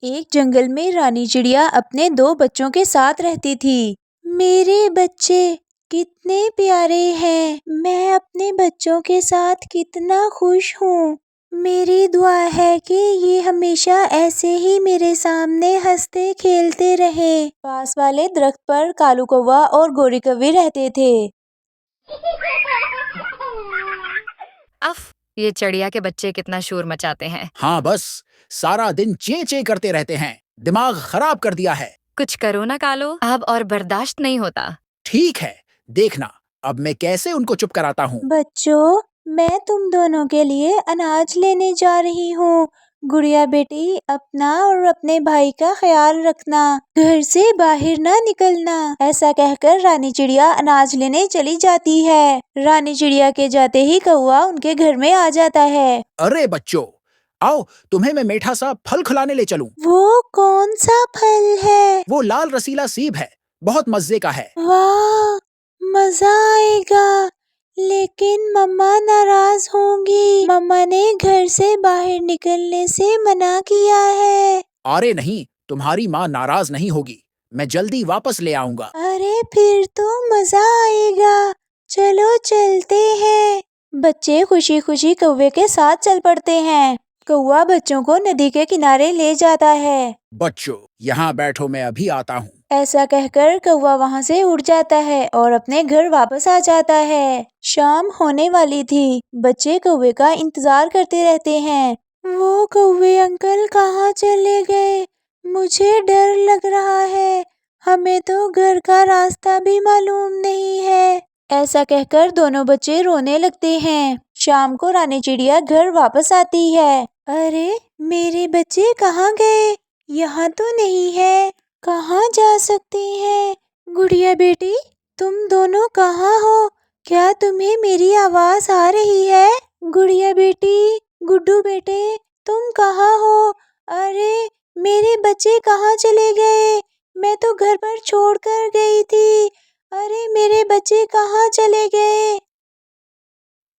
एक जंगल में रानी चिड़िया अपने दो बच्चों के साथ रहती थी। मेरे बच्चे कितने प्यारे हैं, मैं अपने बच्चों के साथ कितना खुश हूँ। मेरी दुआ है कि ये हमेशा ऐसे ही मेरे सामने हंसते खेलते रहें। पास वाले दरख्त पर कालू कौवा और गोरी कौवी रहते थे। अफ, ये चिड़िया के बच्चे कितना शोर मचाते हैं। हाँ बस, सारा दिन चे चे करते रहते हैं, दिमाग खराब कर दिया है। कुछ करो ना कालो, अब और बर्दाश्त नहीं होता। ठीक है, देखना अब मैं कैसे उनको चुप कराता हूँ। बच्चों, मैं तुम दोनों के लिए अनाज लेने जा रही हूँ। गुड़िया बेटी, अपना और अपने भाई का ख्याल रखना, घर से बाहर ना निकलना। ऐसा कहकर रानी चिड़िया अनाज लेने चली जाती है। रानी चिड़िया के जाते ही कौवा उनके घर में आ जाता है। अरे बच्चों, आओ तुम्हें मैं मीठा सा फल खिलाने ले चलूं। वो कौन सा फल है? वो लाल रसीला सेब है, बहुत मजे का है। वाह, मजा आएगा। लेकिन मम्मा नाराज होंगी। मम्मा ने घर से बाहर निकलने से मना किया है। अरे नहीं, तुम्हारी माँ नाराज नहीं होगी, मैं जल्दी वापस ले आऊंगा। अरे फिर तो मजा आएगा, चलो चलते हैं। बच्चे खुशी खुशी कौवे के साथ चल पड़ते हैं। कौवा बच्चों को नदी के किनारे ले जाता है। बच्चों, यहाँ बैठो, मैं अभी आता हूँ। ऐसा कहकर कौवा वहाँ से उड़ जाता है और अपने घर वापस आ जाता है। शाम होने वाली थी। बच्चे कौवे का इंतजार करते रहते हैं। वो कौवे अंकल कहाँ चले गए? मुझे डर लग रहा है। हमें तो घर का रास्ता भी मालूम नहीं है। ऐसा कहकर दोनों बच्चे रोने लगते हैं। शाम को रानी चिड़िया घर वापस आती है। अरे, मेरे बच्चे कहाँ गए? यहाँ तो नहीं है। कहाँ जा सकते हैं? गुड़िया बेटी, तुम दोनों कहाँ हो? क्या तुम्हें मेरी आवाज आ रही है? गुड़िया बेटी, गुड्डू बेटे, तुम कहाँ हो? अरे, मेरे बच्चे कहाँ चले गए? मैं तो घर पर छोड़ कर गई थी। अरे, मेरे बच्चे कहाँ चले गए?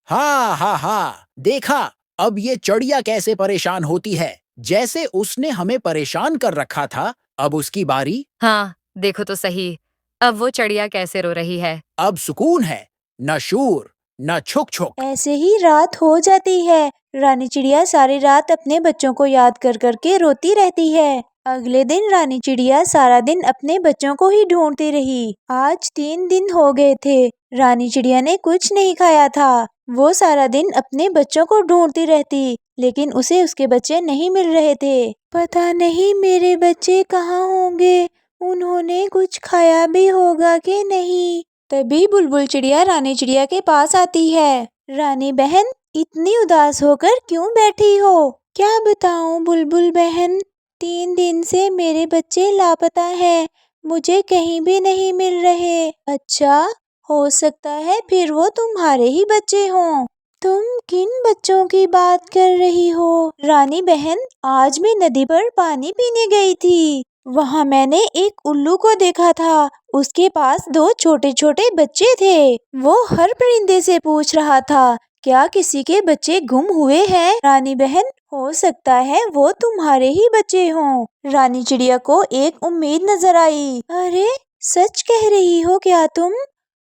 हाँ हाँ हाँ, देखा अब ये चिड़िया कैसे परेशान होती है। जैसे उसने हमें परेशान कर रखा था, अब उसकी बारी। हाँ, देखो तो सही, अब वो चिड़िया कैसे रो रही है। अब सुकून है, न शोर न छुक छुक। ऐसे ही रात हो जाती है। रानी चिड़िया सारी रात अपने बच्चों को याद कर करके रोती रहती है। अगले दिन रानी चिड़िया सारा दिन अपने बच्चों को ही ढूंढती रही। आज 3 दिन हो गए थे। रानी चिड़िया ने कुछ नहीं खाया था। वो सारा दिन अपने बच्चों को ढूंढती रहती, लेकिन उसे उसके बच्चे नहीं मिल रहे थे। पता नहीं मेरे बच्चे कहाँ होंगे, उन्होंने कुछ खाया भी होगा कि नहीं। तभी बुलबुल चिड़िया रानी चिड़िया के पास आती है। रानी बहन, इतनी उदास होकर क्यों बैठी हो? क्या बताऊं बुलबुल बहन, 3 दिन से मेरे बच्चे लापता हैं, मुझे कहीं भी नहीं मिल रहे। अच्छा, हो सकता है फिर वो तुम्हारे ही बच्चे हों। तुम किन बच्चों की बात कर रही हो? रानी बहन, आज मैं नदी पर पानी पीने गई थी। वहाँ मैंने एक उल्लू को देखा था। उसके पास 2 छोटे छोटे बच्चे थे। वो हर परिंदे से पूछ रहा था, क्या किसी के बच्चे गुम हुए हैं? रानी बहन, हो सकता है वो तुम्हारे ही बच्चे हों। रानी चिड़िया को एक उम्मीद नजर आई। अरे, सच कह रही हो क्या तुम?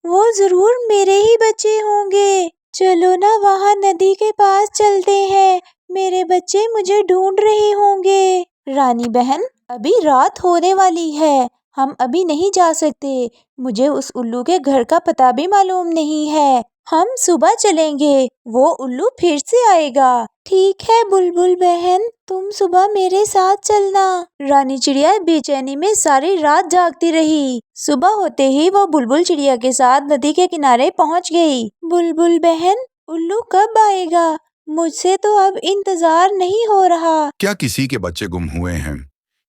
वो जरूर मेरे ही बच्चे होंगे। चलो ना वहाँ नदी के पास चलते हैं, मेरे बच्चे मुझे ढूंढ रहे होंगे। रानी बहन, अभी रात होने वाली है, हम अभी नहीं जा सकते। मुझे उस उल्लू के घर का पता भी मालूम नहीं है। हम सुबह चलेंगे, वो उल्लू फिर से आएगा। ठीक है बुलबुल बहन, तुम सुबह मेरे साथ चलना। रानी चिड़िया बेचैनी में सारी रात जागती रही। सुबह होते ही वो बुलबुल चिड़िया के साथ नदी के किनारे पहुंच गई। बुलबुल बहन, उल्लू कब आएगा? मुझसे तो अब इंतजार नहीं हो रहा। क्या किसी के बच्चे गुम हुए हैं?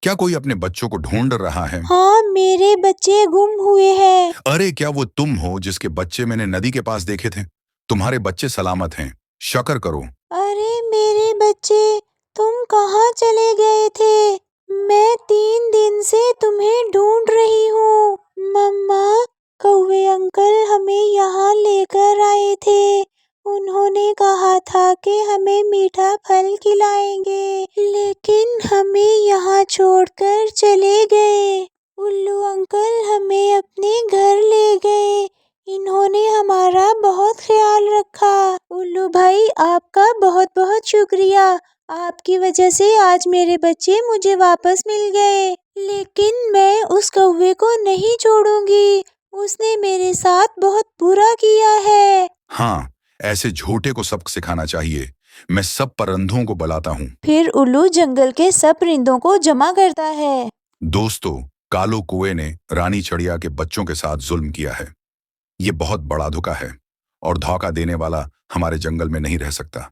क्या कोई अपने बच्चों को ढूंढ रहा है? हाँ, मेरे बच्चे गुम हुए हैं। अरे, क्या वो तुम हो जिसके बच्चे मैंने नदी के पास देखे थे? तुम्हारे बच्चे सलामत हैं, शुक्र करो। अरे मेरे बच्चे, तुम कहाँ चले गए थे? मैं 3 दिन से तुम्हें ढूंढ रही हूँ। मम्मा, कौवे अंकल हमें यहाँ लेकर आए थे। उन्होंने कहा था कि हमें मीठा फल खिलाएंगे, लेकिन हमें यहाँ छोड़कर चले गए। उल्लू अंकल हमें अपने घर ले गए। इन्होंने हमारा बहुत ख्याल रखा। उल्लू भाई आपका बहुत बहुत शुक्रिया। आपकी वजह से आज मेरे बच्चे मुझे वापस मिल गए। लेकिन मैं उस कौवे को नहीं छोड़ूंगी। उसने मेरे साथ बहुत बुरा किया है। हाँ, ऐसे झूठे को सबक सिखाना चाहिए। मैं सब परिंदों को बुलाता हूँ। फिर उल्लू जंगल के सब परिंदों को जमा करता है। दोस्तों, कालो कुएं ने रानी चिड़िया के बच्चों के साथ जुल्म किया है। ये बहुत बड़ा धोखा है और धोखा देने वाला हमारे जंगल में नहीं रह सकता।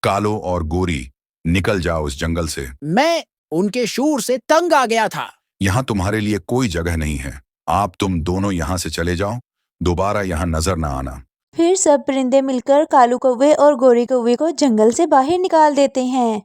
कालो और गोरी, निकल जाओ इस जंगल से। मैं उनके शूर से तंग आ गया था। यहाँ तुम्हारे लिए कोई जगह नहीं है। तुम दोनों यहाँ से चले जाओ, दोबारा यहाँ नजर ना आना। फिर सब परिंदे मिलकर कालू कौवे और गोरी कौवे को जंगल से बाहर निकाल देते हैं।